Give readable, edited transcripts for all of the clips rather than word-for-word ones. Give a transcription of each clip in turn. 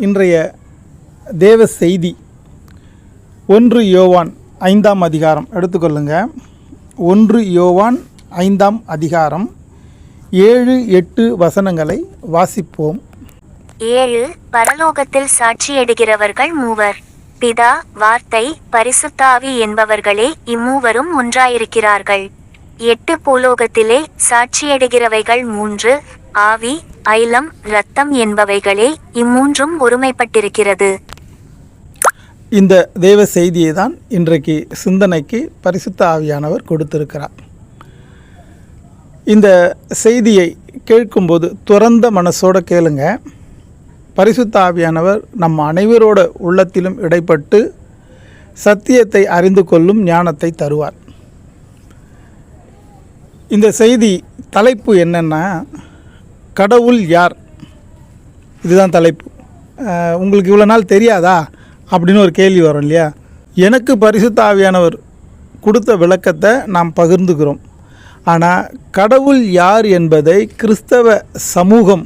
இன்றைய தேவ செய்தி 1 யோவான் 5ஆம் அதிகாரம் எடுத்துக்கொள்ளுங்க. 1 யோவான் 5ஆம் அதிகாரம் 7-8 வசனங்களை வாசிப்போம். 7 பரலோகத்தில் சாட்சியிடுகிறவர்கள் மூவர், பிதா, வார்த்தை, பரிசுத்த ஆவி என்பவர்களே இம்மூவரும் ஒன்றாயிருக்கிறார்கள். 8 பூலோகத்திலே சாட்சியிடுகிறவைகள் 3, ஆவி, ஐலம், இரத்தம் என்பவைகளே இம்மூன்றும் ஒருமைப்பட்டிருக்கிறது. இந்த தேவ செய்தியை தான் இன்றைக்கு சிந்தனைக்கு பரிசுத்த ஆவியானவர் கொடுத்திருக்கிறார். இந்த செய்தியை கேட்கும்போது துறந்த மனசோட கேளுங்க. பரிசுத்த ஆவியானவர் நம் அனைவரோட உள்ளத்திலும் இடைப்பட்டு சத்தியத்தை அறிந்து கொள்ளும் ஞானத்தை தருவார். இந்த செய்தி தலைப்பு என்னென்னா, கடவுள் யார்? இதுதான் தலைப்பு. உங்களுக்கு இவ்வளோ நாள் தெரியாதா அப்படின்னு ஒரு கேள்வி வரும் இல்லையா? எனக்கு பரிசுத்த ஆவியானவர் கொடுத்த விளக்கத்தை நாம் பகிர்ந்துக்கிறோம். ஆனால் கடவுள் யார் என்பதை கிறிஸ்தவ சமூகம்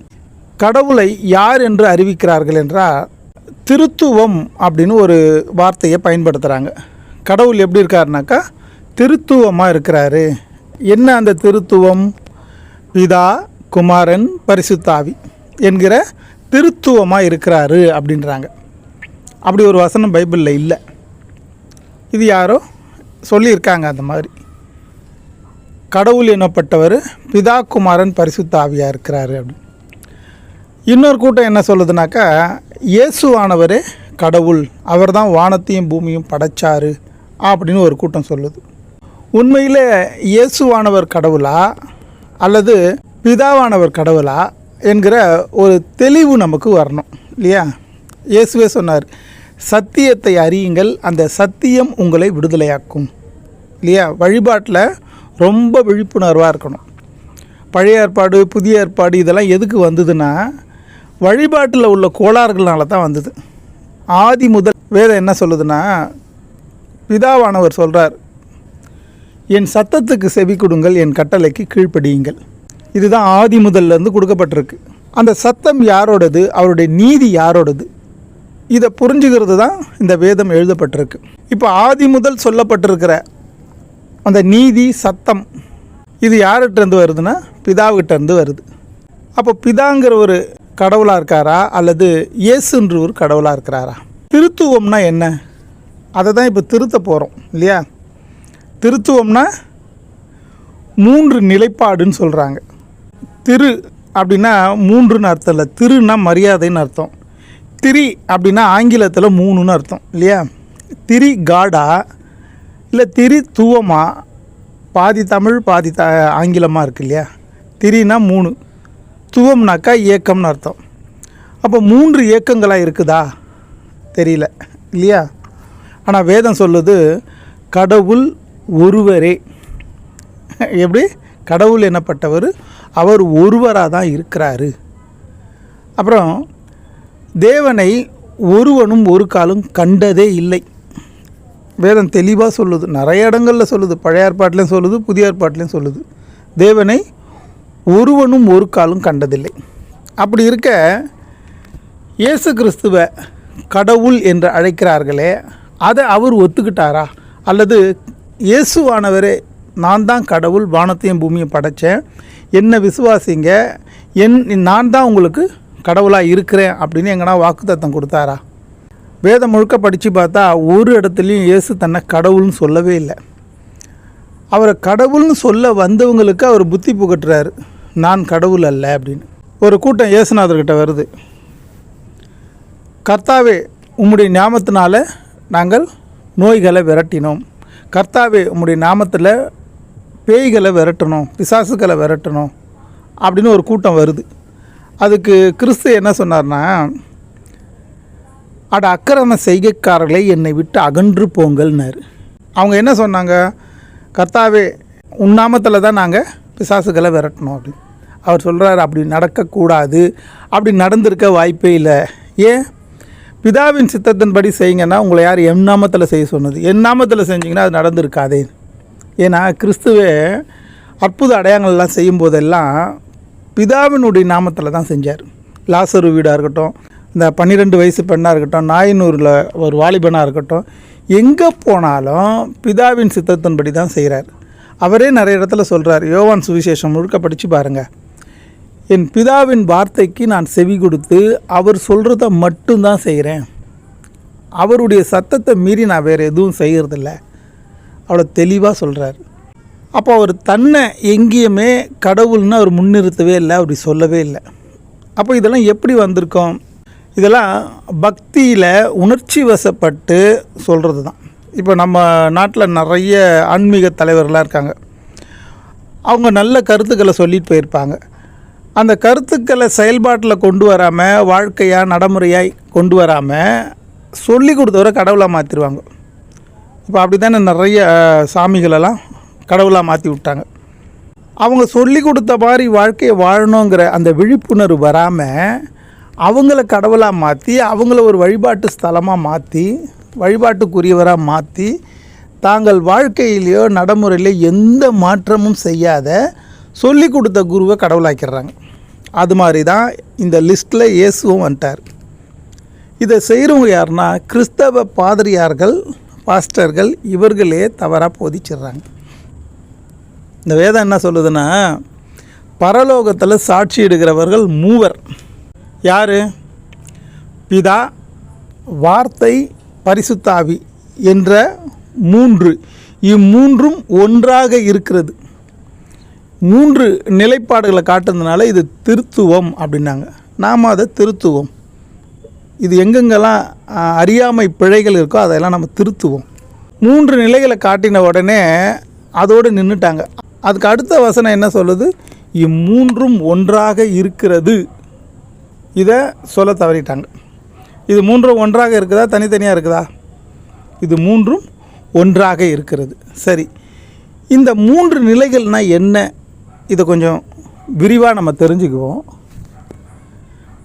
கடவுளை யார் என்று அறிவிக்கிறார்கள் என்றால் திருத்துவம் அப்படின்னு ஒரு வார்த்தையை பயன்படுத்துகிறாங்க. கடவுள் எப்படி இருக்காருனாக்கா திருத்துவமாக இருக்கிறாரு. என்ன அந்த திருத்துவம்? பிதா, குமாரன், பரிசுத்த ஆவி என்கிற திருத்துவமாக இருக்கிறாரு அப்படின்றாங்க. அப்படி ஒரு வசனம் பைபிளில் இல்லை. இது யாரோ சொல்லியிருக்காங்க. அந்த மாதிரி கடவுள் எனப்பட்டவர் பிதா, குமாரன், பரிசுத்த ஆவியாக இருக்கிறாரு அப்படின்னு. இன்னொரு கூட்டம் என்ன சொல்லுதுனாக்கா, இயேசுவானவரே கடவுள், அவர் தான் வானத்தையும் பூமியும் படைச்சாரு அப்படின்னு ஒரு கூட்டம் சொல்லுது. உண்மையில் இயேசுவானவர் கடவுளா அல்லது பிதாவானவர் கடவுளா என்கிற ஒரு தெளிவு நமக்கு வரணும் இல்லையா? இயேசுவே சொன்னார், சத்தியத்தை அறியுங்கள், அந்த சத்தியம் உங்களை விடுதலையாக்கும் இல்லையா? வழிபாட்டில் ரொம்ப விழிப்புணர்வாக இருக்கணும். பழைய ஏற்பாடு, புதிய ஏற்பாடு இதெல்லாம் எதுக்கு வந்ததுன்னா வழிபாட்டில் உள்ள கோளாறுகளால தான் வந்தது. ஆதி முதல் வேதம் என்ன சொல்லுதுன்னா, பிதாவானவர் சொல்கிறார், என் சத்தத்துக்கு செவி கொடுங்கள், என் கட்டளைக்கு கீழ்ப்படியுங்கள். இதுதான் ஆதி முதல்லேருந்து கொடுக்கப்பட்டிருக்கு. அந்த சத்தம் யாரோடது? அவருடைய நீதி யாரோடது? இதை புரிஞ்சுக்கிறது தான் இந்த வேதம் எழுதப்பட்டிருக்கு. இப்போ ஆதி முதல் சொல்லப்பட்டிருக்கிற அந்த நீதி சத்தம் இது யார்கிட்டேருந்து வருதுன்னா பிதாவிட்டேருந்து வருது. அப்போ பிதாங்கிற ஒரு கடவுளாக இருக்காரா அல்லது இயேசுன்ற ஒரு கடவுளாக இருக்கிறாரா? திருத்துவம்னா என்ன? அதை தான் இப்போ திருத்த போகிறோம் இல்லையா? திருத்துவம்னா 3 நிலைப்பாடுன்னு சொல்கிறாங்க. திரு அப்படின்னா 3ன்னு அர்த்தம் இல்லை, திருன்னா மரியாதைன்னு அர்த்தம். திரி அப்படின்னா ஆங்கிலத்தில் 3ன்னு அர்த்தம் இல்லையா? திரி காடா இல்லை திரி துவமா? பாதி தமிழ் பாதி ஆங்கிலமாக இருக்குது இல்லையா? திரினா 3, துவம்னாக்கா ஏக்கம்னு அர்த்தம். அப்போ 3 ஏக்கங்களாக இருக்குதா? தெரியல இல்லையா? ஆனால் வேதம் சொல்லுது கடவுள் ஒருவரே. எப்படி? கடவுள் எனப்பட்டவர் அவர் ஒருவராக தான் இருக்கிறாரு. அப்புறம் தேவனை ஒருவனும் ஒரு காலும் கண்டதே இல்லை. வேதம் தெளிவாக சொல்லுது, நிறைய இடங்களில் சொல்லுது. பழைய ஏற்பாட்டிலையும் சொல்லுது, புதிய ஏற்பாட்டிலையும் சொல்லுது. தேவனை ஒருவனும் ஒரு காலும் கண்டதில்லை. அப்படி இருக்க இயேசு கிறிஸ்துவை கடவுள் என்று அழைக்கிறார்களே, அதை அவர் ஒத்துக்கிட்டாரா? அல்லது இயேசுவானவரே நான் தான் கடவுள், வானத்தையும் பூமியும் படைத்தேன், என்னை விசுவாசிங்க, நான் தான் உங்களுக்கு கடவுளாக இருக்கிறேன் அப்படின்னு எங்கன்னா வாக்குத்தத்தம் கொடுத்தாரா? வேதம் முழுக்க படித்து பார்த்தா ஒரு இடத்துலையும் இயேசு தன்னை கடவுள்னு சொல்லவே இல்லை. அவரை கடவுள்னு சொல்ல வந்தவங்களுக்கு அவர் புத்தி புகட்டுறாரு, நான் கடவுள் அல்ல அப்படின்னு. ஒரு கூட்டம் இயேசுநாதர்கிட்ட வருது, கர்த்தாவே உம்முடைய நாமத்தினால நாங்கள் நோய்களை விரட்டினோம், கர்த்தாவே உம்முடைய நாமத்தில் பேய்களை விரட்டணும், பிசாசுகளை விரட்டணும் அப்படின்னு ஒரு கூட்டம் வருது. அதுக்கு கிறிஸ்து என்ன சொன்னார்னா, அட அக்கிரம செய்கைக்காரர்களை என்னை விட்டு அகன்று போங்கள்னார். அவங்க என்ன சொன்னாங்க? கர்த்தாவே உன் நாமத்தில் தான் நாங்கள் பிசாசுகளை விரட்டணும் அப்படின்னு. அவர் சொல்கிறார், அப்படி நடக்கக்கூடாது, அப்படி நடந்திருக்க வாய்ப்பே இல்லை. ஏன்? பிதாவின் சித்தத்தின்படி செய்யுங்கன்னா உங்களை யார் என் நாமத்தில் செய்ய சொன்னது? என் நாமத்தில் செஞ்சிங்கன்னா அது நடந்திருக்காதே. ஏன்னா கிறிஸ்துவே அற்புத அடையாளங்கள்லாம் செய்யும் போதெல்லாம் பிதாவினுடைய நாமத்தில் தான் செஞ்சார். லாசரு வீடாக இருக்கட்டும், இந்த 12 வயசு பெண்ணாக இருக்கட்டும், நாயனூரில் ஒரு வாலிபனாக இருக்கட்டும், எங்கே போனாலும் பிதாவின் சித்தத்தின்படி தான் செய்கிறார். அவரே நிறைய இடத்துல சொல்கிறார். யோவான் சுவிசேஷம் முழுக்க படித்து பாருங்கள். என் பிதாவின் வார்த்தைக்கு நான் செவி கொடுத்து அவர் சொல்கிறத மட்டும்தான் செய்கிறேன், அவருடைய சத்தத்தை மீறி நான் வேறு எதுவும் செய்கிறதில்ல, அவ்வளோ தெளிவாக சொல்கிறார். அப்போ அவர் தன்னை எங்கேயுமே கடவுள்னு அவர் முன்னிறுத்தவே இல்லை, அப்படி சொல்லவே இல்லை. அப்போ இதெல்லாம் எப்படி வந்திருக்கோம்? இதெல்லாம் பக்தியில் உணர்ச்சி வசப்பட்டு சொல்கிறது தான். இப்போ நம்ம நாட்டில் நிறைய ஆன்மீக தலைவர்களாக இருக்காங்க. அவங்க நல்ல கருத்துக்களை சொல்லிட்டு போயிருப்பாங்க. அந்த கருத்துக்களை செயல்பாட்டில் கொண்டு வராமல், வாழ்க்கையாக நடைமுறையாக கொண்டு வராமல், சொல்லி கொடுத்தவரை கடவுளாக மாற்றிடுவாங்க. இப்போ அப்படி தானே நிறைய சாமிகளெல்லாம் கடவுளாக மாற்றி விட்டாங்க. அவங்க சொல்லி கொடுத்த மாதிரி வாழ்க்கையை வாழணுங்கிற அந்த விழிப்புணர்வு வராமல் அவங்கள கடவுளாக மாற்றி, அவங்கள ஒரு வழிபாட்டு ஸ்தலமாக மாற்றி, வழிபாட்டுக்குரியவராக மாற்றி, தாங்கள் வாழ்க்கையிலையோ நடைமுறையிலையோ எந்த மாற்றமும் செய்யாத சொல்லி கொடுத்த குருவை கடவுளாக்கிடுறாங்க. அது மாதிரி தான் இந்த லிஸ்ட்டில் இயேசுவும் வந்துட்டார். இதை செய்கிறவங்க யாருன்னா கிறிஸ்தவ பாதிரியார்கள், பாஸ்டர்கள், இவர்களே தவறாக போதிச்சிடுறாங்க. இந்த வேதம் என்ன சொல்லுதுன்னா, பரலோகத்தில் சாட்சியிடுகிறவர்கள் மூவர். யார்? பிதா, வார்த்தை, பரிசுத்த ஆவி என்ற மூன்று. இம்மூன்றும் ஒன்றாக இருக்கிறது. 3 நிலைப்பாடுகளை காட்டுறதுனால இது திருத்துவம் அப்படின்னாங்க. நாம் அதை திருத்துவோம். இது எங்கெங்கெல்லாம் அறியாமை பிழைகள் இருக்கோ அதெல்லாம் நம்ம திருத்துவோம். 3 நிலைகளை காட்டின உடனே அதோடு நின்றுட்டாங்க. அதுக்கு அடுத்த வசனம் என்ன சொல்லுது? இம்மூன்றும் ஒன்றாக இருக்கிறது. இதை சொல்ல தவறிட்டாங்க. இது மூன்றும் ஒன்றாக இருக்குதா, தனித்தனியாக இருக்குதா? இது மூன்றும் ஒன்றாக இருக்கிறது. சரி, இந்த 3 நிலைகள்னால் என்ன? இதை கொஞ்சம் விரிவாக நம்ம தெரிஞ்சுக்குவோம்.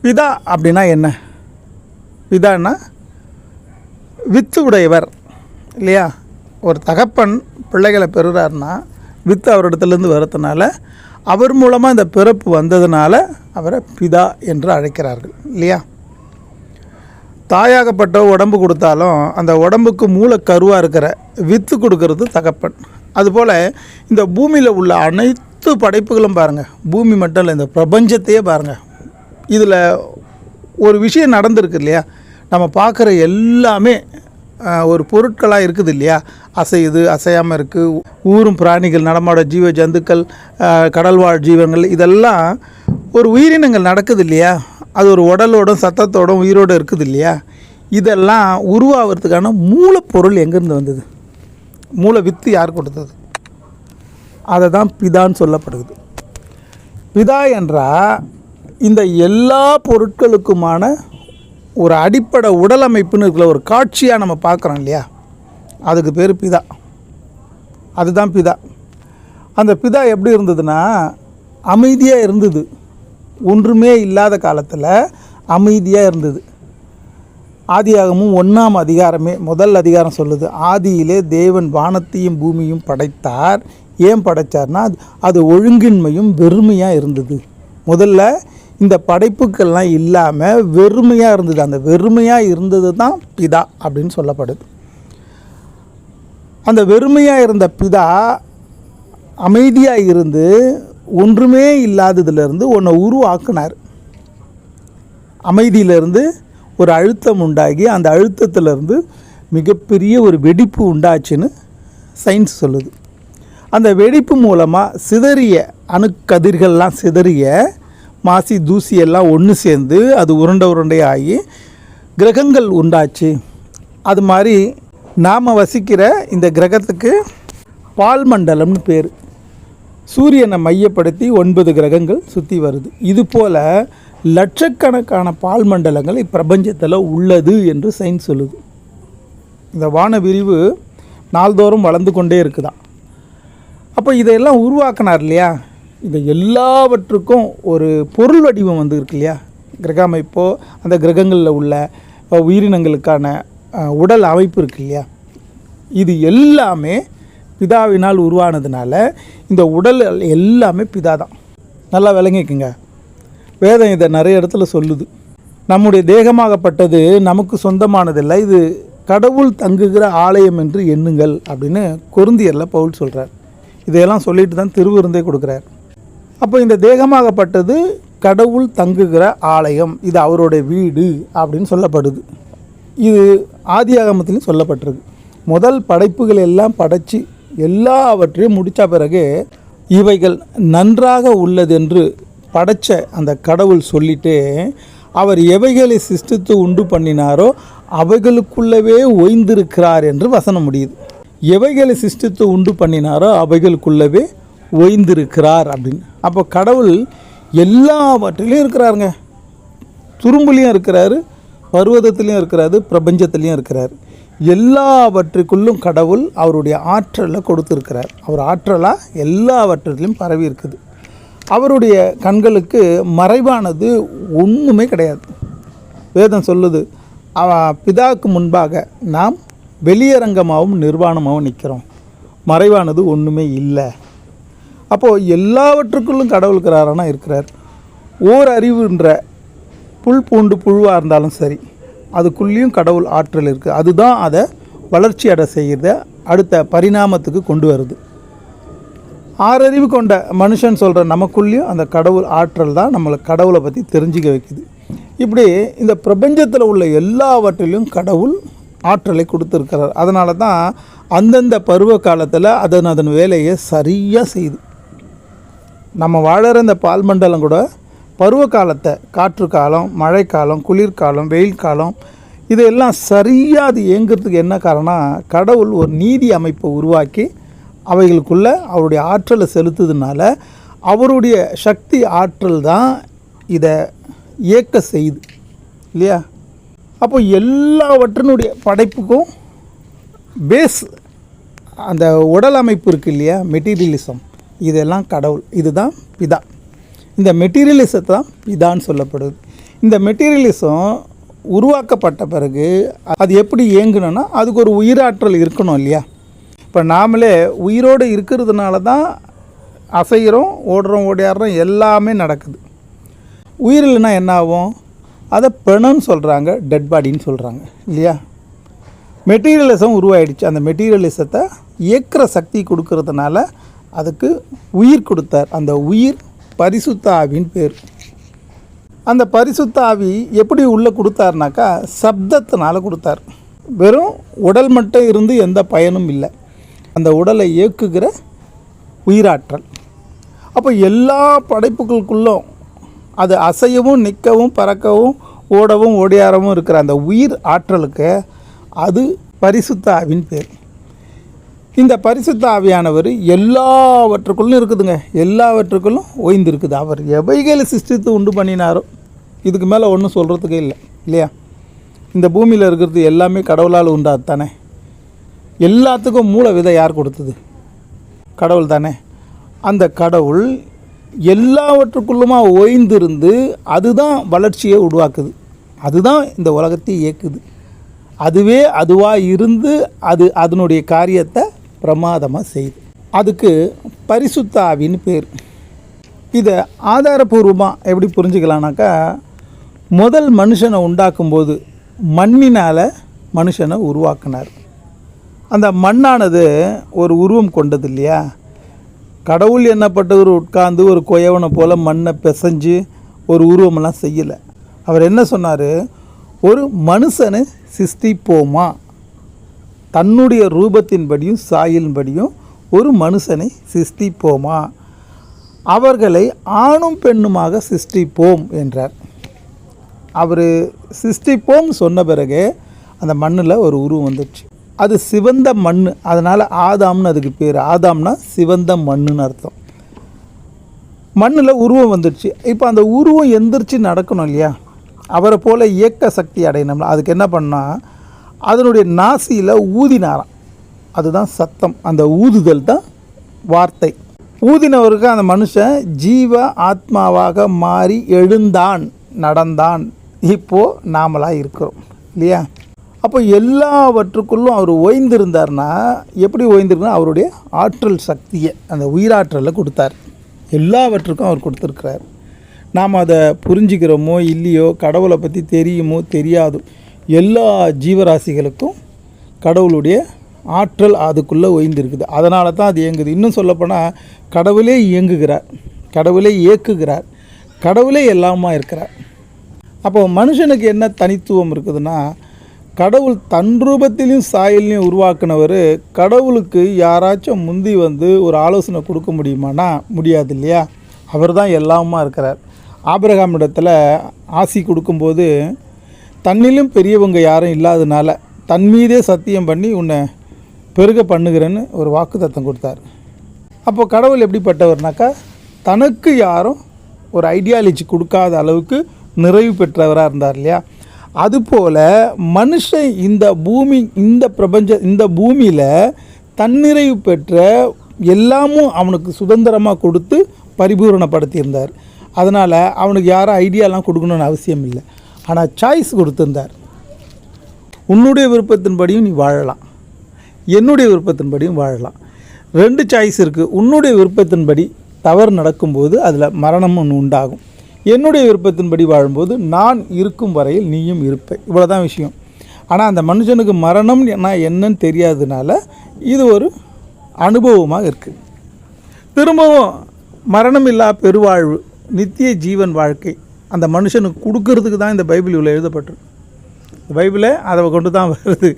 பிதா அப்படின்னா என்ன? பிதான்னா வித்து உடையவர் இல்லையா? ஒரு தகப்பன் பிள்ளைகளை பெறுறாருன்னா வித்து அவரிடத்துலேருந்து வரதுனால, அவர் மூலமாக இந்த பிறப்பு வந்ததுனால அவரை பிதா என்று அழைக்கிறார்கள் இல்லையா? தாயாகப்பட்ட உடம்பு கொடுத்தாலும் அந்த உடம்புக்கு மூலக்கருவாக இருக்கிற வித்து கொடுக்கறது தகப்பன். அதுபோல் இந்த பூமியில் உள்ள அனைத்து படைப்புகளும் பாருங்கள், பூமி மட்டும் இல்லை, இந்த பிரபஞ்சத்தையே பாருங்கள். இதில் ஒரு விஷயம் நடந்திருக்கு இல்லையா? நம்ம பார்க்குற எல்லாமே ஒரு பொருட்களாக இருக்குது இல்லையா? அசையுது, அசையாமல் இருக்குது. ஊரும் பிராணிகள், நடமாட ஜீவ ஜந்துக்கள், கடல்வாழ் ஜீவங்கள், இதெல்லாம் ஒரு உயிரினங்கள் நடக்குது இல்லையா? அது ஒரு உடலோடும் சத்தத்தோடும் உயிரோடு இருக்குது இல்லையா? இதெல்லாம் உருவாகிறதுக்கான மூலப்பொருள் எங்கேருந்து வந்தது? மூல வித்து யார் கொடுத்தது? அதை தான் பிதான்னு சொல்லப்படுது. பிதா என்றால் இந்த எல்லா பொருட்களுக்குமான ஒரு அடிப்படை உடல் அமைப்புன்னு இருக்கிற ஒரு காட்சியாக நம்ம பார்க்குறோம் இல்லையா? அதுக்கு பேர் பிதா. அதுதான் பிதா. அந்த பிதா எப்படி இருந்ததுன்னா அமைதியாக இருந்தது. ஒன்றுமே இல்லாத காலத்தில் அமைதியாக இருந்தது. ஆதியாகமும் 1ஆம் அதிகாரமே முதல் அதிகாரம் சொல்லுது, ஆதியிலே தேவன் வானத்தையும் பூமியும் படைத்தார். ஏன் படைத்தார்னா அது ஒழுங்கின்மையும் வெறுமையாக இருந்தது. முதல்ல இந்த படைப்புக்கள்லாம் இல்லாமல் வெறுமையாக இருந்தது. அந்த வெறுமையாக இருந்தது தான் பிதா அப்படின்னு சொல்லப்படுது. அந்த வெறுமையாக இருந்த பிதா அமைதியாக இருந்து ஒன்றுமே இல்லாததுலேருந்து ஒன்றை உருவாக்குனார். அமைதியிலேருந்து ஒரு அழுத்தம் உண்டாகி அந்த அழுத்தத்திலேருந்து மிகப்பெரிய ஒரு வெடிப்பு உண்டாச்சுன்னு சயின்ஸ் சொல்லுது. அந்த வெடிப்பு மூலமாக சிதறிய அணுக்கதிர்கள்லாம் சிதறிய மாசி தூசியெல்லாம் ஒன்று சேர்ந்து அது உருண்டையாகி கிரகங்கள் உண்டாச்சு. அது மாதிரி நாம் வசிக்கிற இந்த கிரகத்துக்கு பால் மண்டலம்னு பேர். சூரியனை மையப்படுத்தி 9 கிரகங்கள் சுற்றி வருது. இதுபோல் லட்சக்கணக்கான பால் மண்டலங்கள் இப்பிரபஞ்சத்தில் உள்ளது என்று சயின்ஸ் சொல்லுது. இந்த வான விரிவு நாள்தோறும் வளர்ந்து கொண்டே இருக்குதான். அப்போ இதையெல்லாம் உருவாக்கினார் இல்லையா? இது எல்லாவற்றுக்கும் ஒரு பொருள் வடிவம் வந்து இருக்கு இல்லையா? கிரக அமைப்போ அந்த கிரகங்களில் உள்ள உயிரினங்களுக்கான உடல் அமைப்பு இருக்கு இல்லையா? இது எல்லாமே பிதாவினால் உருவானதுனால இந்த உடல் எல்லாமே பிதா தான். நல்லா விளங்கிக்குங்க. வேதம் இதை நிறைய இடத்துல சொல்லுது. நம்முடைய தேகமாகப்பட்டது நமக்கு சொந்தமானதில்லை, இது கடவுள் தங்குகிற ஆலயம் என்று எண்ணுங்கள் அப்படின்னு கொரிந்தியரில் பவுல் சொல்கிறார். இதையெல்லாம் சொல்லிட்டு தான் திருவிருந்தே கொடுக்குறார். அப்போ இந்த தேகமாகப்பட்டது கடவுள் தங்குகிற ஆலயம், இது அவருடைய வீடு அப்படின்னு சொல்லப்படுது. இது ஆதியாகமத்திலும் சொல்லப்பட்டிருக்கு. முதல் படைப்புகள் எல்லாம் படைச்சி எல்லாவற்றையும் முடித்த பிறகு இவைகள் நன்றாக உள்ளது என்று படைச்ச அந்த கடவுள் சொல்லிட்டு அவர் எவைகளை சிருஷ்டித்து உண்டு பண்ணினாரோ அவைகளுக்குள்ளவே ஓய்ந்திருக்கிறார் என்று வசனம் முடியுது. எவைகளை சிருஷ்டித்து உண்டு பண்ணினாரோ அவைகளுக்குள்ளவே ஓய்ந்திருக்கிறார் அப்படின்னு. அப்போ கடவுள் எல்லாவற்றிலையும் இருக்கிறாருங்க. துரும்புலையும் இருக்கிறாரு, பர்வதத்துலேயும் இருக்கிறாரு, பிரபஞ்சத்துலேயும் இருக்கிறார். எல்லாவற்றுக்குள்ளும் கடவுள் அவருடைய ஆற்றலை கொடுத்துருக்கிறார். அவர் ஆற்றலாக எல்லாவற்றிலையும் பரவி இருக்குது. அவருடைய கண்களுக்கு மறைவானது ஒன்றுமே கிடையாது. வேதம் சொல்லுது, பிதாவுக்கு முன்பாக நாம் வெளியரங்கமாகவும் நிர்வாணமாகவும் நிற்கிறோம், மறைவானது ஒன்றுமே இல்லை. அப்போது எல்லாவற்றுக்குள்ளும் கடவுள் இருக்கிறார். ஓர் அறிவுன்ற புல் பூண்டு புழுவாக இருந்தாலும் சரி, அதுக்குள்ளேயும் கடவுள் ஆற்றல் இருக்குது. அதுதான் அதை வளர்ச்சி அடை செய்கிறத அடுத்த பரிணாமத்துக்கு கொண்டு வருது. ஆறறிவு கொண்ட மனுஷன் சொல்கிற நமக்குள்ளேயும் அந்த கடவுள் ஆற்றல் தான் நம்மளை கடவுளை பற்றி தெரிஞ்சிக்க வைக்குது. இப்படி இந்த பிரபஞ்சத்தில் உள்ள எல்லாவற்றிலும் கடவுள் ஆற்றலை கொடுத்துருக்கிறார். அதனால தான் அந்தந்த பருவ காலத்தில் அதன் வேலையை சரியாக செய்யுது. நம்ம வாழற இந்த பால்மண்டலம் கூட பருவ காலத்தை, காற்று காலம், மழைக்காலம், குளிர்காலம், வெயில் காலம், இதெல்லாம் சரியாக அது இயங்கிறதுக்கு என்ன காரணம்? கடவுள் ஒரு நீதி அமைப்பை உருவாக்கி அவைகளுக்குள்ளே அவருடைய ஆற்றலை செலுத்துறதுனால அவருடைய சக்தி ஆற்றல் தான் இதை இயக்க செய்யுது இல்லையா? அப்போ எல்லாவற்றினுடைய படைப்புக்கும் பேஸ் அந்த உடல் அமைப்பு இருக்குது இல்லையா, மெட்டீரியலிசம், இதெல்லாம் கடவுள், இதுதான் பிதா. இந்த மெட்டீரியலிசத்தை தான் பிதான்னு சொல்லப்படுது. இந்த மெட்டீரியலிசம் உருவாக்கப்பட்ட பிறகு அது எப்படி இயங்கணும்னா அதுக்கு ஒரு உயிராற்றல் இருக்கணும் இல்லையா? இப்போ நாமளே உயிரோடு இருக்கிறதுனால தான் அசைகிறோம், ஓடுறோம், ஓடியாடுறோம், எல்லாமே நடக்குது. உயிர் இல்லைன்னா என்ன ஆகும்? அதை பிணம்னு சொல்கிறாங்க, டெட் பாடின்னு சொல்கிறாங்க இல்லையா? மெட்டீரியலிசம் உருவாயிடுச்சு. அந்த மெட்டீரியலிசத்தை இயக்கிற சக்தி கொடுக்கறதுனால அதுக்கு உயிர் கொடுத்தார். அந்த உயிர் பரிசுத்த ஆவின்னு பேர். அந்த பரிசுத்த ஆவி எப்படி உள்ளே கொடுத்தாருனாக்கா சப்தத்தினால கொடுத்தார். வெறும் உடல் மட்டும் இருந்து எந்த பயனும் இல்லை, அந்த உடலை இயக்குகிற உயிராற்றல். அப்போ எல்லா படைப்புகளுக்குள்ளும் அது அசையவும் நிற்கவும் பறக்கவும் ஓடவும் ஓடியாரவும் இருக்கிற அந்த உயிர் ஆற்றலுக்கு அது பரிசுத்த ஆவின் பேர். இந்த பரிசுத்த ஆவியானவர் எல்லாவற்றுக்குள்ளும் இருக்குதுங்க, எல்லாவற்றுக்குள்ளும் ஓய்ந்திருக்குது. அவர் எவைகளை சிருஷ்டித்து உண்டு பண்ணினாரோ இதுக்கு மேலே ஒன்றும் சொல்கிறதுக்கே இல்லை இல்லையா? இந்த பூமியில் இருக்கிறது எல்லாமே கடவுளால் உண்டாது தானே. எல்லாத்துக்கும் மூல விதை யார் கொடுத்தது? கடவுள் தானே. அந்த கடவுள் எல்லாவற்றுக்குள்ளுமா ஓய்ந்திருந்து அதுதான் வளர்ச்சியை உருவாக்குது, அதுதான் இந்த உலகத்தை இயக்குது. அதுவே அதுவாக இருந்து அது அதனுடைய காரியத்தை பிரமாதமாக செய்யுது. அதுக்கு பரிசுத்த ஆவின்னு பேர். இதை ஆதாரபூர்வமாக எப்படி புரிஞ்சுக்கலான்னாக்கா, முதல் மனுஷனை உண்டாக்கும்போது மண்ணினால் மனுஷனை உருவாக்கினார். அந்த மண்ணானது ஒரு உருவம் கொண்டது இல்லையா? கடவுள் என்னப்பட்டவர் உட்கார்ந்து ஒரு குயவனை போல் மண்ணை பிசைஞ்சு ஒரு உருவமெல்லாம் செய்யலை. அவர் என்ன சொன்னார்? ஒரு மனுஷனை சிருஷ்டிப்போமா, தன்னுடைய ரூபத்தின்படியும் சாயலின்படியும் ஒரு மனுஷனை சிருஷ்டிப்போமா, அவர்களை ஆணும் பெண்ணுமாக சிருஷ்டிப்போம் என்றார். அவர் சிருஷ்டிப்போம் சொன்ன பிறகு அந்த மண்ணில் ஒரு உருவம் வந்துடுச்சு. அது சிவந்த மண், அதனால் ஆதாம்னு அதுக்கு பேர். ஆதாம்னா சிவந்த மண்ணுன்னு அர்த்தம். மண்ணில் உருவம் வந்துடுச்சு. இப்போ அந்த உருவம் எந்திரிச்சு நடக்கணும் இல்லையா? அவரை போல் இயக்க சக்தி அடையணும்ல. அதுக்கு என்ன பண்ணால் அதனுடைய நாசியில் ஊதினாராம். அதுதான் சத்தம். அந்த ஊதுதல் தான் வார்த்தை. ஊதினவருக்கு அந்த மனுஷன் ஜீவ ஆத்மாவாக மாறி எழுந்தான், நடந்தான். இப்போது நாமளாக இருக்கிறோம் இல்லையா? அப்போ எல்லாவற்றுக்குள்ளும் அவர் ஓய்ந்திருந்தார்னா எப்படி ஓய்ந்திருந்தார்? அவருடைய ஆற்றல் சக்தியை, அந்த உயிராற்றலை கொடுத்தார். எல்லாவற்றுக்கும் அவர் கொடுத்துருக்கிறார். நாம் அதை புரிஞ்சுக்கிறோமோ இல்லையோ, கடவுளை பற்றி தெரியுமோ தெரியாதோ, எல்லா ஜீவராசிகளுக்கும் கடவுளுடைய ஆற்றல் அதுக்குள்ளே ஓய்ந்திருக்குது. அதனால தான் அது இயங்குது. இன்னும் சொல்லப்போனால் கடவுளே இயங்குகிறார், கடவுளே இயக்குகிறார், கடவுளே எல்லாமா இருக்கிறார். அப்போ மனுஷனுக்கு என்ன தனித்துவம் இருக்குதுன்னா, கடவுள் தன் ரூபத்திலையும் சாயலையும் உருவாக்குனவர் கடவுளுக்கு யாராச்சும் முந்தி வந்து ஒரு ஆலோசனை கொடுக்க முடியுமானா முடியாது இல்லையா? அவர் தான் எல்லாமா இருக்கிறார். ஆபிரகாம் இடத்துல ஆசி கொடுக்கும்போது தன்னிலும் பெரியவங்க யாரும் இல்லாதனால தன் மீதே சத்தியம் பண்ணி உன்னை பெருக பண்ணுகிறேன்னு ஒரு வாக்குத்தத்தம் கொடுத்தார். அப்போ கடவுள் எப்படிப்பட்டவர்னாக்கா, தனக்கு யாரும் ஒரு ஐடியாலஜி கொடுக்காத அளவுக்கு நிறைவு பெற்றவராக இருந்தார் இல்லையா? அதுபோல் மனுஷன் இந்த பூமி, இந்த பூமியில் தன்னிறைவு பெற்ற எல்லாமும் அவனுக்கு சுதந்திரமாக கொடுத்து பரிபூரணப்படுத்தியிருந்தார். அதனால் அவனுக்கு யாரும் ஐடியாலாம் கொடுக்கணுன்னு அவசியம் இல்லை. ஆனால் சாய்ஸ் கொடுத்துருந்தார். உன்னுடைய விருப்பத்தின்படியும் நீ வாழலாம், என்னுடைய விருப்பத்தின்படியும் வாழலாம். 2 சாய்ஸ் இருக்குது. உன்னுடைய விருப்பத்தின்படி தவறு நடக்கும்போது அதில் மரணம் ஒன்று உண்டாகும். என்னுடைய விருப்பத்தின்படி வாழும்போது நான் இருக்கும் வரையில் நீயும் இருப்ப. இவ்வளோ தான் விஷயம். ஆனால் அந்த மனுஷனுக்கு மரணம் என்னன்னு தெரியாததுனால இது ஒரு அனுபவமாக இருக்குது. திரும்பவும் மரணம் இல்லா பெருவாழ்வு, நித்திய ஜீவன் வாழ்க்கை அந்த மனுஷனுக்கு கொடுக்கறதுக்கு தான் இந்த பைபிள் இவ்வளோ எழுதப்பட்டிருக்கு. பைபிளை அதை கொண்டு தான் வருது.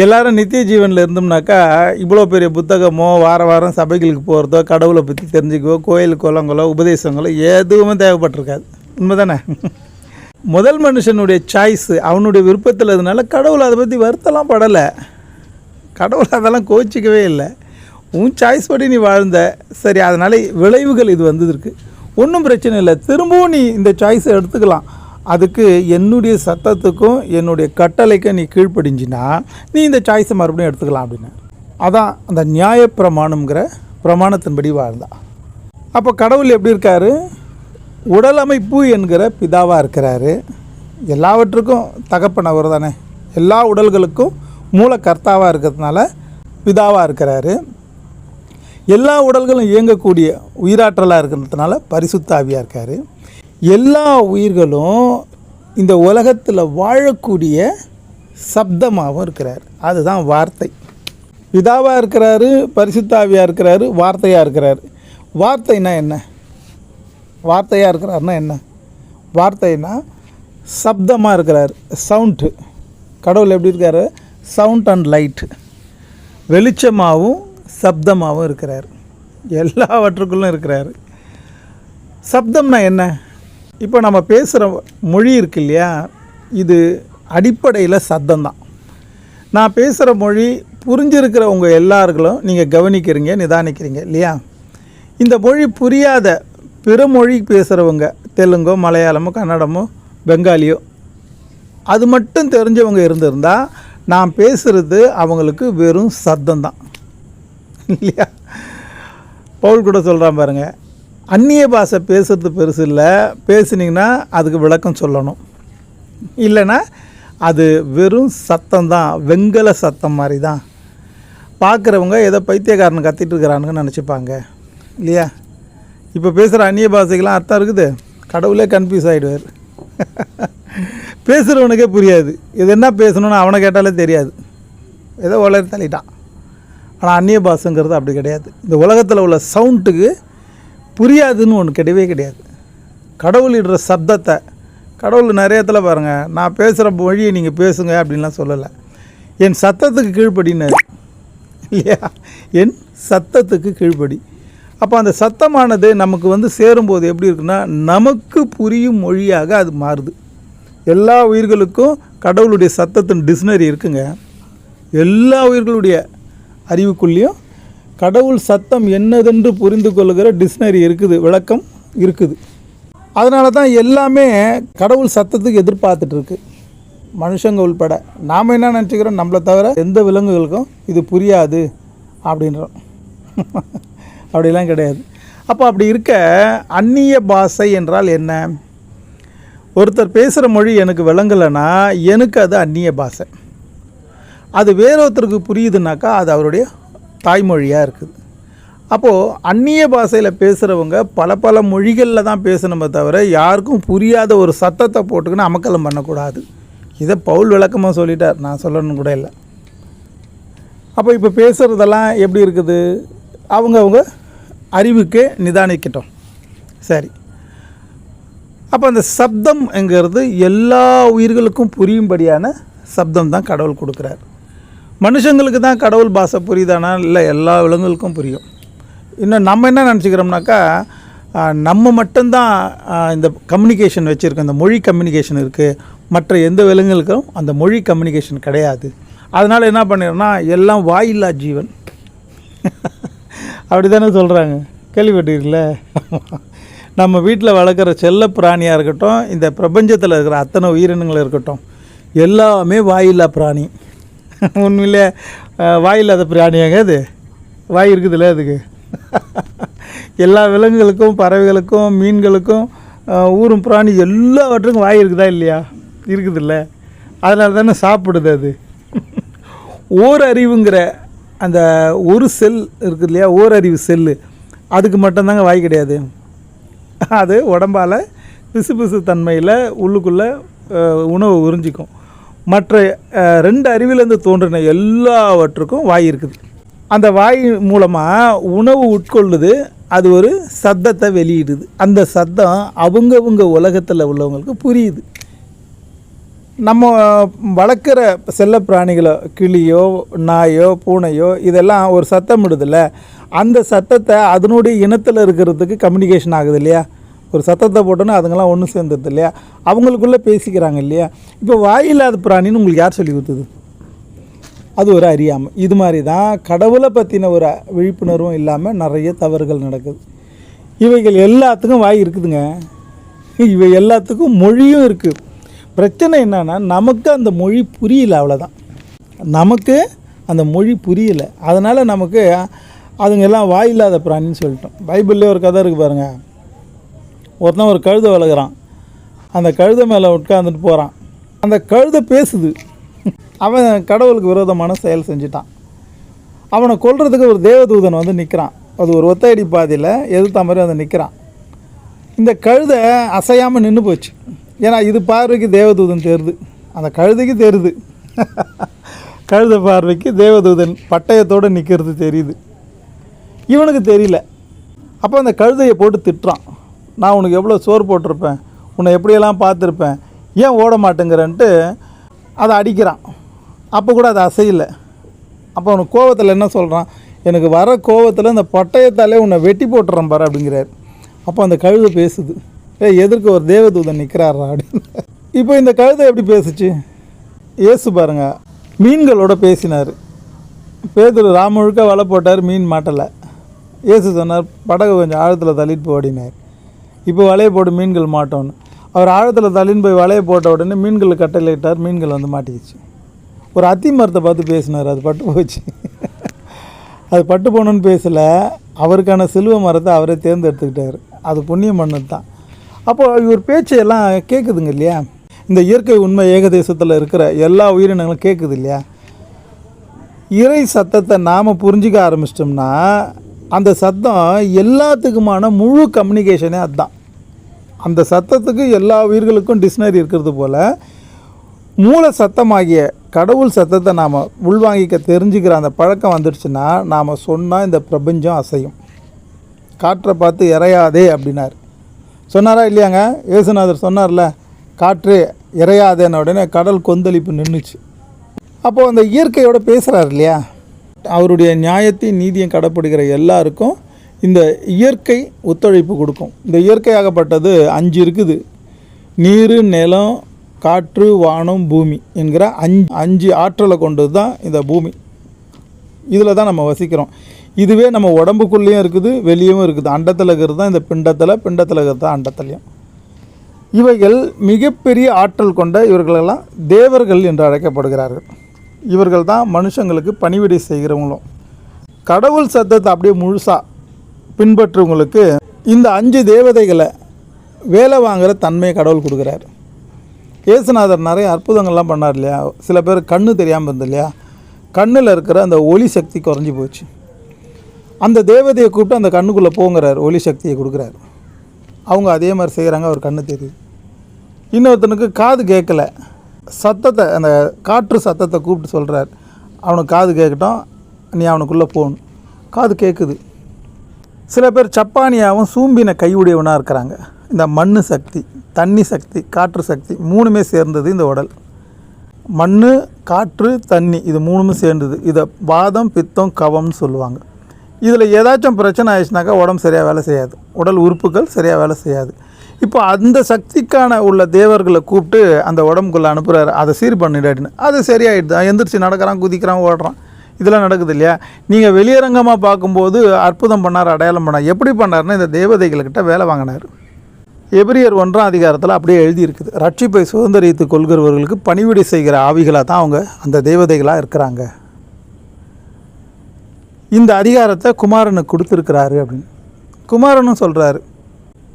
எல்லோரும் நித்திய ஜீவனில் இருந்தோம்னாக்கா இவ்வளோ பெரிய புத்தகமோ, வாரம் சபைகளுக்கு போகிறதோ, கடவுளை பற்றி தெரிஞ்சுக்கவோ, கோயில் குளங்களோ, உபதேசங்களோ எதுவுமே தேவைப்பட்டிருக்காது. உண்மை தானே? முதல் மனுஷனுடைய சாய்ஸு அவனுடைய விருப்பத்தில் இருந்தனால கடவுள் அதை பற்றி வருத்தலாம் படலை. கடவுள் அதெல்லாம் கோச்சிக்கவே இல்லை. உன் சாய்ஸ் படி நீ வாழ்ந்த சரி, அதனால் விளைவுகள் இது வந்ததுருக்கு, ஒன்றும் பிரச்சனை இல்லை. திரும்பவும் நீ இந்த சாய்ஸை எடுத்துக்கலாம். அதுக்கு என்னுடைய சத்தத்துக்கும் என்னுடைய கட்டளைக்கும் நீ கீழ்ப்படிஞ்சினா நீ இந்த சாய்ஸை மறுபடியும் எடுத்துக்கலாம் அப்படின்னு. அதான் அந்த நியாயப்பிரமாணம்ங்கிற பிரமாணத்தின்படி வாழ்ந்தா. அப்போ கடவுள் எப்படி இருக்கார்? உடல் அமைப்பு என்கிற பிதாவாக இருக்கிறாரு. எல்லாவற்றுக்கும் தகப்பன் அவர் தானே. எல்லா உடல்களுக்கும் மூல கர்த்தாவாக இருக்கிறதுனால பிதாவாக இருக்கிறாரு. எல்லா உடல்களும் இயங்கக்கூடிய உயிராற்றலாக இருக்கிறதுனால பரிசுத்த ஆவியாக இருக்கார். எல்லா உயிர்களும் இந்த உலகத்தில் வாழக்கூடிய சப்தமாகவும் இருக்கிறார். அதுதான் வார்த்தை. பிதாவாக இருக்கிறாரு, பரிசுத்த ஆவியாக இருக்கிறாரு, வார்த்தையாக இருக்கிறாரு. வார்த்தைனா என்ன? வார்த்தையாக இருக்கிறாருன்னா என்ன? வார்த்தைனா சப்தமாக இருக்கிறார், சவுண்டு. கடவுள் எப்படி இருக்கார்? சவுண்ட் அண்ட் லைட், வெளிச்சமாகவும் சப்தமாகவும் இருக்கிறார். எல்லாவற்றுக்குள்ளும் இருக்கிறார். சப்தம்னா என்ன? இப்போ நம்ம பேசுகிற மொழி இருக்கு இல்லையா, இது அடிப்படையில் சத்தம்தான். நான் பேசுகிற மொழி புரிஞ்சிருக்கிற உங்கள் எல்லாருங்களும் நீங்கள் கவனிக்கிறீங்க, நிதானிக்கிறீங்க இல்லையா? இந்த மொழி புரியாத பிற மொழி பேசுகிறவங்க, தெலுங்கோ, மலையாளமோ, கன்னடமோ, பெங்காலியோ, அது மட்டும் தெரிஞ்சவங்க இருந்திருந்தால் நான் பேசுகிறது அவங்களுக்கு வெறும் சத்தம்தான் இல்லையா? பவுல் கூட சொல்கிறான் பாருங்கள், அந்நிய பாஷை பேசுகிறது பெருசு இல்லை, பேசுனீங்கன்னா அதுக்கு விளக்கம் சொல்லணும், இல்லைன்னா அது வெறும் சத்தம்தான், வெங்கல சத்தம் மாதிரி தான். பார்க்குறவங்க ஏதோ பைத்தியக்காரன் கத்திட்டு இருக்கிறானுங்கன்னு நினச்சிப்பாங்க இல்லையா? இப்போ பேசுகிற அந்நிய பாஷைக்கெலாம் அர்த்தம் இருக்குது, கடவுளே கன்ஃபியூஸ் ஆகிடுவார். பேசுகிறவனுக்கே புரியாது, இது என்ன பேசணுன்னு அவனை கேட்டாலே தெரியாது, ஏதோ உலகத்தை தள்ளிட்டான். ஆனால் அந்நிய பாஷைங்கிறது அப்படி கிடையாது. இந்த உலகத்தில் உள்ள சவுண்டுக்கு புரியாதுன்னு ஒன்று கிடையவே கிடையாது. கடவுள் இடுற சப்தத்தை, கடவுள் நிறைய இடத்துல பாருங்கள், நான் பேசுகிற மொழியை நீங்கள் பேசுங்க அப்படின்லாம் சொல்லலை, என் சத்தத்துக்கு கீழ்ப்படினார் இல்லையா? என் சத்தத்துக்கு கீழ்ப்படி. அப்போ அந்த சத்தமானது நமக்கு வந்து சேரும்போது எப்படி இருக்குன்னா, நமக்கு புரியும் மொழியாக அது மாறுது. எல்லா உயிர்களுக்கும் கடவுளுடைய சத்தத்தின் டிக்ஷனரி இருக்குங்க. எல்லா உயிர்களுடைய அறிவுக்குள்ளேயும் கடவுள் சத்தம் என்னதென்று புரிந்து கொள்ளுகிற டிக்ஷனரி இருக்குது, விளக்கம் இருக்குது. அதனால தான் எல்லாமே கடவுள் சத்தத்துக்கு எதிர்பார்த்துட்ருக்கு, மனுஷங்க உள்பட. நாம் என்ன நினச்சிக்கிறோம், நம்மளை தவிர எந்த விலங்குகளுக்கும் இது புரியாது அப்படின்றோம். அப்படிலாம் கிடையாது. அப்போ அப்படி இருக்க அந்நிய பாஷை என்றால் என்ன? ஒருத்தர் பேசுகிற மொழி எனக்கு விளங்கலைன்னா எனக்கு அது அந்நிய பாஷை. அது வேறொருத்தருக்கு புரியுதுனாக்கா அது அவருடைய தாய்மொழியாக இருக்குது. அப்போது அந்நிய பாஷையில் பேசுகிறவங்க பல மொழிகளில் தான் பேசணுமே தவிர யாருக்கும் புரியாத ஒரு சத்தத்தை போட்டுக்கின்னு அமக்கலம் பண்ணக்கூடாது. இதை பவுல் விளக்கமாக சொல்லிட்டார், நான் சொல்லணும் கூட இல்லை. அப்போ இப்போ பேசுகிறதெல்லாம் எப்படி இருக்குது, அவங்க அறிவுக்கு நிதானிக்கட்டும். சரி, அப்போ அந்த சப்தம்ங்கிறது எல்லா உயிர்களுக்கும் புரியும்படியான சப்தம் தான் கடவுள் கொடுக்குறார். மனுஷங்களுக்கு தான் கடவுள் பாஷை புரியுதானா? இல்லை, எல்லா விலங்குகளுக்கும் புரியும். இன்னும் நம்ம என்ன நினச்சிக்கிறோம்னாக்கா, நம்ம மட்டும்தான் இந்த கம்யூனிகேஷன் வச்சுருக்கோம், இந்த மொழி கம்யூனிகேஷன் இருக்குது, மற்ற எந்த விலங்குகளுக்கும் அந்த மொழி கம்யூனிகேஷன் கிடையாது. அதனால் என்ன பண்ணிடுறோன்னா எல்லாம் வாயில்லா ஜீவன் அப்படி தானே சொல்கிறாங்க, கேள்விப்பட்டிருக்கல? நம்ம வீட்டில் வளர்க்குற செல்ல பிராணியாக இருக்கட்டும், இந்த பிரபஞ்சத்தில் இருக்கிற அத்தனை உயிரினங்கள் இருக்கட்டும், எல்லாமே வாயில்லா பிராணி. உண்மையிலே வாயில்லாத பிராணியாங்க அது? வாய் இருக்குதுல்ல அதுக்கு? எல்லா விலங்குகளுக்கும், பறவைகளுக்கும், மீன்களுக்கும், ஊரும் பிராணி எல்லாவற்றுக்கும் வாய் இருக்குதா இல்லையா? இருக்குதுல்ல, அதனால தானே சாப்பிடுது அது. ஓரறிவுங்கிற அந்த ஒரு செல் இருக்குது இல்லையா, ஓரறிவு செல்லு, அதுக்கு மட்டும்தாங்க வாய் கிடையாது. அது உடம்பால் பிசு தன்மையில் உள்ளுக்குள்ளே உணவை உறிஞ்சிக்கும். மற்ற 2 அறிவிலேருந்து தோன்றின எல்லாவற்றுக்கும் வாய் இருக்குது. அந்த வாய் மூலமாக உணவு உட்கொள்ளுது, அது ஒரு சத்தத்தை வெளியிடுது. அந்த சத்தம் அவங்கவுங்க உலகத்தில் உள்ளவங்களுக்கு புரியுது. நம்ம வளர்க்குற செல்ல பிராணிகளோ, கிளியோ, நாயோ, பூனையோ, இதெல்லாம் ஒரு சத்தம் விடுதில்ல, அந்த சத்தத்தை அதனுடைய இனத்தில் இருக்கிறதுக்கு கம்யூனிகேஷன் ஆகுது இல்லையா? ஒரு சத்தத்தை போட்டோன்னா அதுங்கெல்லாம் ஒன்று சேர்ந்துருது இல்லையா? அவங்களுக்குள்ளே பேசிக்கிறாங்க இல்லையா? இப்போ வாயில்லாத பிராணின்னு உங்களுக்கு யார் சொல்லி கொடுத்தது? அது ஒரு அறியாமல். இது மாதிரி தான் கடவுளை பற்றின ஒரு விழிப்புணர்வும் இல்லாமல் நிறைய தவறுகள் நடக்குது. இவைகள் எல்லாத்துக்கும் வாய் இருக்குதுங்க, இவை எல்லாத்துக்கும் மொழியும் இருக்குது. பிரச்சனை என்னன்னா, நமக்கு அந்த மொழி புரியல, அவ்வளோதான். நமக்கு அந்த மொழி புரியல, அதனால் நமக்கு அதுங்க எல்லாம் வாயில்லாத பிராணின்னு சொல்லிட்டோம். பைபிள்லேயே ஒரு கதை இருக்குது பாருங்கள். ஒருத்தன் ஒரு கழுதை வளர்க்குறான், அந்த கழுதை மேலே உட்காந்துட்டு போகிறான். அந்த கழுதை பேசுது. அவன் கடவுளுக்கு விரோதமான செயல் செஞ்சிட்டான். அவனை கொல்றதுக்கு ஒரு தேவதூதன் வந்து நிற்கிறான். அது ஒரு ஒத்தையடி பாதையில் எதிர்த்த மாதிரி வந்து நிற்கிறான். இந்த கழுதை அசையாமல் நின்று போச்சு. ஏன்னா இது பார்வைக்கு தேவதூதன் தெரியுது, அந்த கழுதைக்கு தெரியுது. கழுதை பார்வைக்கு தேவதூதன் பட்டயத்தோடு நிற்கிறது தெரியுது, இவனுக்கு தெரியல. அப்போ அந்த கழுதையை போட்டு திட்டுறான். நான் உனக்கு எவ்வளோ சோறு போட்டிருப்பேன், உன்னை எப்படியெல்லாம் பார்த்துருப்பேன், ஏன் ஓட மாட்டேங்கிறன்ட்டு அதை அடிக்கிறான். அப்போ கூட அது அசையலை. அப்போ அவனுக்கு கோவத்தில் என்ன சொல்கிறான், எனக்கு வர கோவத்தில் இந்த பட்டயத்தாலே உன்னை வெட்டி போட்டுறேன் பாரு அப்படிங்கிறார். அப்போ அந்த கழுதை பேசுது, எதிர்க்க ஒரு தேவதூதன் நிற்கிறாரா அப்படின்னு. இப்போ இந்த கழுதை எப்படி பேசுச்சு? இயேசு பாருங்கள், மீன்களோட பேசினார். பேதுரு ராமுழுக்க வலை போட்டார், மீன் மாட்டலை. இயேசு சொன்னார், படகு கொஞ்சம் ஆழத்தில் தள்ளிட்டு போடினார். இப்போ வலையை போட்டு மீன்கள் மாட்டோன்னு. அவர் ஆழத்தில் தள்ளின்னு போய் வலையை போட்ட உடனே மீன்கள் கட்டளையிட்டார், மீன்கள் வந்து மாட்டிக்கிச்சு. ஒரு அத்தி மரத்தை பார்த்து பேசினார், அது பட்டு போச்சு. அது பட்டு போகணுன்னு பேசலை, அவருக்கான சிலுவை மரத்தை அவரே தேர்ந்தெடுத்துக்கிட்டார். அது புண்ணியம் பண்ணது தான். அப்போது இவர் பேச்சையெல்லாம் கேட்குதுங்க இல்லையா? இந்த இயற்கை உண்மை ஏகதேசத்தில் இருக்கிற எல்லா உயிரினங்களும் கேட்குது இல்லையா? இறை சத்தத்தை நாம் புரிஞ்சிக்க ஆரம்பிச்சிட்டோம்னா அந்த சத்தம் எல்லாத்துக்குமான முழு கம்யூனிகேஷனே அதுதான். அந்த சத்தத்துக்கு எல்லா உயிர்களுக்கும் டிக்ஷனரி இருக்கிறது போல் மூல சத்தமாகிய கடவுள் சத்தத்தை நாம் உள்வாங்கிக்க தெரிஞ்சுக்கிற அந்த பழக்கம் வந்துடுச்சுன்னா நாம் சொன்னால் இந்த பிரபஞ்சம் அசையும். காற்றை பார்த்து இறையாதே அப்படின்னார். சொன்னாரா இல்லையாங்க? இயேசுநாதர் சொன்னார்ல, காற்று இறையாதேன்ன உடனே கடல் கொந்தளிப்பு நின்றுச்சு. அப்போது அந்த இயற்கையோடு பேசுகிறார் இல்லையா? அவருடைய நியாயத்தையும் நீதியும் கடைப்பிடிக்கிற எல்லாருக்கும் இந்த இயற்கை ஒத்துழைப்பு கொடுக்கும். இந்த இயற்கையாகப்பட்டது 5 இருக்குது. நீர், நிலம், காற்று, வானம், பூமி என்கிற 5 ஆற்றலை கொண்டது தான் இந்த பூமி. இதில் தான் நம்ம வசிக்கிறோம். இதுவே நம்ம உடம்புக்குள்ளேயும் இருக்குது, வெளியவும் இருக்குது. அண்டத்தில் இருக்கிறது தான் இந்த பிண்டத்தில் இருக்கிறது தான் அண்டத்துலையும். இவைகள் மிகப்பெரிய ஆற்றல் கொண்ட இவர்களெல்லாம் தேவர்கள் என்று அழைக்கப்படுகிறார்கள். இவர்கள் தான் மனுஷங்களுக்கு பணிவிடை செய்கிறவங்களும். கடவுள் சத்தத்தை அப்படியே முழுசாக பின்பற்றுவங்களுக்கு இந்த 5 தேவதைகளை வேலை வாங்குகிற தன்மையை கடவுள் கொடுக்குறார். இயேசுநாதர் நிறைய அற்புதங்கள்லாம் பண்ணார் இல்லையா? சில பேர் கண்ணு தெரியாமல் இருந்தது இல்லையா? கண்ணில் இருக்கிற அந்த ஒளி சக்தி குறைஞ்சி போச்சு. அந்த தேவதையை கூப்பிட்டு அந்த கண்ணுக்குள்ளே போங்கிறார், ஒளி சக்தியை கொடுக்குறாரு. அவங்க அதே மாதிரி செய்கிறாங்க, அவர் கண்ணு தெரியுது. இன்னொருத்தனுக்கு காது கேட்கல, சத்தத்தை அந்த காற்று சத்தத்தை கூப்பிட்டு சொல்கிறார், அவனுக்கு காது கேட்கட்டும், நீ அவனுக்குள்ளே போகணும். காது கேட்குது. சில பேர் சப்பானியாகவும் சூம்பின கையுடையவனாக இருக்கிறாங்க. இந்த மண் சக்தி, தண்ணி சக்தி, காற்று சக்தி மூணுமே சேர்ந்தது இந்த உடல். மண், காற்று, தண்ணி இது மூணுமே சேர்ந்தது. இதை வாதம் பித்தம் கவம்னு சொல்லுவாங்க. இதில் ஏதாச்சும் பிரச்சனை ஆயிடுச்சுனாக்கா உடம்பு சரியாக வேலை செய்யாது, உடல் உறுப்புகள் சரியாக வேலை செய்யாது. இப்போ அந்த சக்திக்கான உள்ள தேவர்களை கூப்பிட்டு அந்த உடம்புக்குள்ளே அனுப்புகிறாரு, அதை சீர் பண்ணிடாட்டின்னு. அது சரியாயிடுது, எந்திரிச்சு நடக்கிறான், குதிக்கிறான், ஓடுறான், இதெல்லாம் நடக்குது இல்லையா? நீங்கள் வெளியரங்கமாக பார்க்கும்போது அற்புதம் பண்ணார், அடையாளம் பண்ணார். எப்படி பண்ணார்னா இந்த தேவதைகள்கிட்ட வேலை வாங்கினார். எபிரியர் 1ஆம் அதிகாரத்தில் அப்படியே எழுதியிருக்குது, ரட்சிப்பை சுதந்திரித்து கொள்கிறவர்களுக்கு பணிவிடை செய்கிற ஆவிகளாக தான் அவங்க அந்த தேவதைகளாக இருக்கிறாங்க. இந்த அதிகாரத்தை குமாரனுக்கு கொடுத்துருக்கிறாரு அப்படின்னு. குமாரனும் சொல்கிறாரு,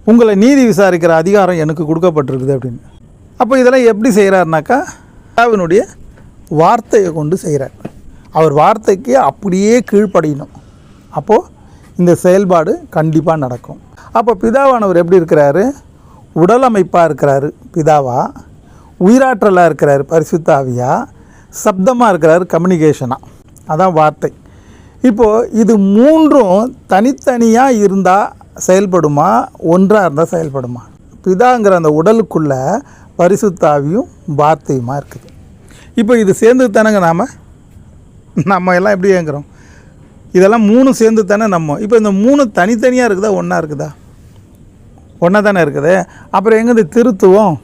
உங்களை நீதி விசாரிக்கிற அதிகாரம் எனக்கு கொடுக்கப்பட்டிருக்குது அப்படின்னு. அப்போ இதெல்லாம் எப்படி செய்கிறாருனாக்கா பிதாவினுடைய வார்த்தையை கொண்டு செய்கிறார். அவர் வார்த்தைக்கு அப்படியே கீழ்ப்படியணும். அப்போது இந்த செயல்பாடு கண்டிப்பாக நடக்கும். அப்போ பிதாவானவர் எப்படி இருக்கிறாரு? உடல் அமைப்பாக இருக்கிறாரு பிதாவா, உயிராற்றலாக இருக்கிறாரு பரிசுத்த ஆவியா, சப்தமாக இருக்கிறாரு கம்யூனிகேஷனாக, அதான் வார்த்தை. இப்போது இது மூன்றும் தனித்தனியாக இருந்தால் செயல்படுமா, ஒன்றாக இருந்தால் செயல்படுமா? பிதாங்கிற அந்த உடலுக்குள்ளே பரிசுத்த ஆவியும் வார்த்தையுமா இருக்குது. இப்போ இது சேர்ந்து தானேங்க நம்ம எல்லாம் எப்படி ஏங்குறோம்? இதெல்லாம் மூணு சேர்ந்து தானே நம்ம. இப்போ இந்த மூணு தனித்தனியாக இருக்குதா, ஒன்றா இருக்குதா? ஒன்றா தானே இருக்குது. அப்புறம் எங்கே திருத்துவோம்?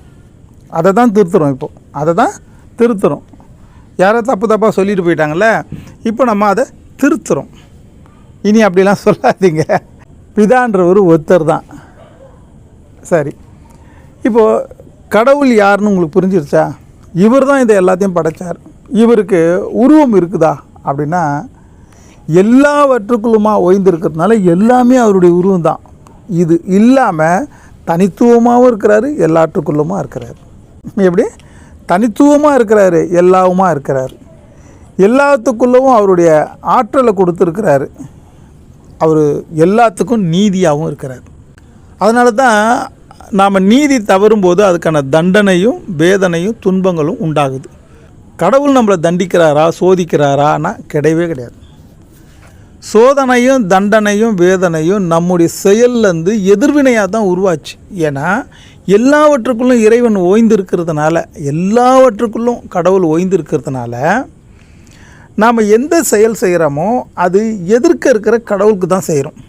அதை தான் திருத்துறோம். இப்போது அதை தான் திருத்துறோம். யாரோ தப்பாக சொல்லிட்டு போயிட்டாங்கள்ல, இப்போ நம்ம அதை திருத்துறோம். இனி அப்படிலாம் சொல்லாதீங்க. பிதான்றவர் ஒருத்தர் தான். சரி, இப்போது கடவுள் யாருன்னு உங்களுக்கு புரிஞ்சிருச்சா? இவர் தான் இதை எல்லாத்தையும் படைத்தார். இவருக்கு உருவம் இருக்குதா அப்படின்னா எல்லாவற்றுக்குள்ளுமா ஓய்ந்திருக்கிறதுனால எல்லாமே அவருடைய உருவம் தான். இது இல்லாமல் தனித்துவமாகவும் இருக்கிறாரு, எல்லாற்றுக்குள்ளுமா இருக்கிறாரு. எப்படி தனித்துவமாக இருக்கிறாரு, எல்லாவுமா இருக்கிறார். எல்லாத்துக்குள்ளவும் அவருடைய ஆற்றலை கொடுத்துருக்கிறாரு. அவர் எல்லாத்துக்கும் நீதியாகவும் இருக்கிறார். அதனால தான் நாம் நீதி தவறும்போது அதுக்கான தண்டனையும் வேதனையும் துன்பங்களும் உண்டாகுது. கடவுள் நம்மளை தண்டிக்கிறாரா, சோதிக்கிறாரான்னா கிடையவே கிடையாது. சோதனையும் தண்டனையும் வேதனையும் நம்முடைய செயல்லேருந்து எதிர்வினையாக தான் உருவாச்சு. ஏன்னா எல்லாவற்றுக்குள்ளும் இறைவன் ஓய்ந்திருக்கிறதுனால, எல்லாவற்றுக்குள்ளும் கடவுள் ஓய்ந்திருக்கிறதுனால நாம் எந்த செயல் செய்கிறோமோ அது எதிர்க்க இருக்கிற கடவுளுக்கு தான் செய்கிறோம்.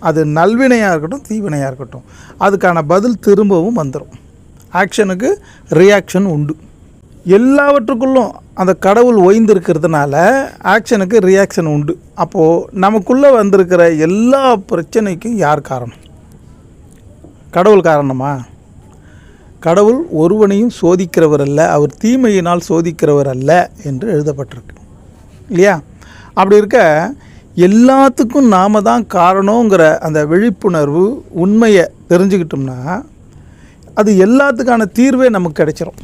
அது நல்வினையாக இருக்கட்டும், தீவினையாக இருக்கட்டும், அதுக்கான பதில் திரும்பவும் வந்துடும். ஆக்ஷனுக்கு ரியாக்ஷன் உண்டு. எல்லாவற்றுக்குள்ளும் அந்த கடவுள் ஓய்ந்திருக்கிறதுனால ஆக்ஷனுக்கு ரியாக்ஷன் உண்டு. அப்போது நமக்குள்ளே வந்திருக்கிற எல்லா பிரச்சனைக்கும் யார் காரணம்? கடவுள் காரணமா? கடவுள் ஒருவனையும் சோதிக்கிறவர் அல்ல, அவர் தீமையினால் சோதிக்கிறவர் அல்ல என்று எழுதப்பட்டிருக்கு இல்லையா? அப்படி இருக்க எல்லாத்துக்கும் நாம தான் காரணங்கிற அந்த விழிப்புணர்வு உண்மையை தெரிஞ்சுக்கிட்டோம்னா அது எல்லாத்துக்கான தீர்வே நமக்கு கிடைச்சிரும்.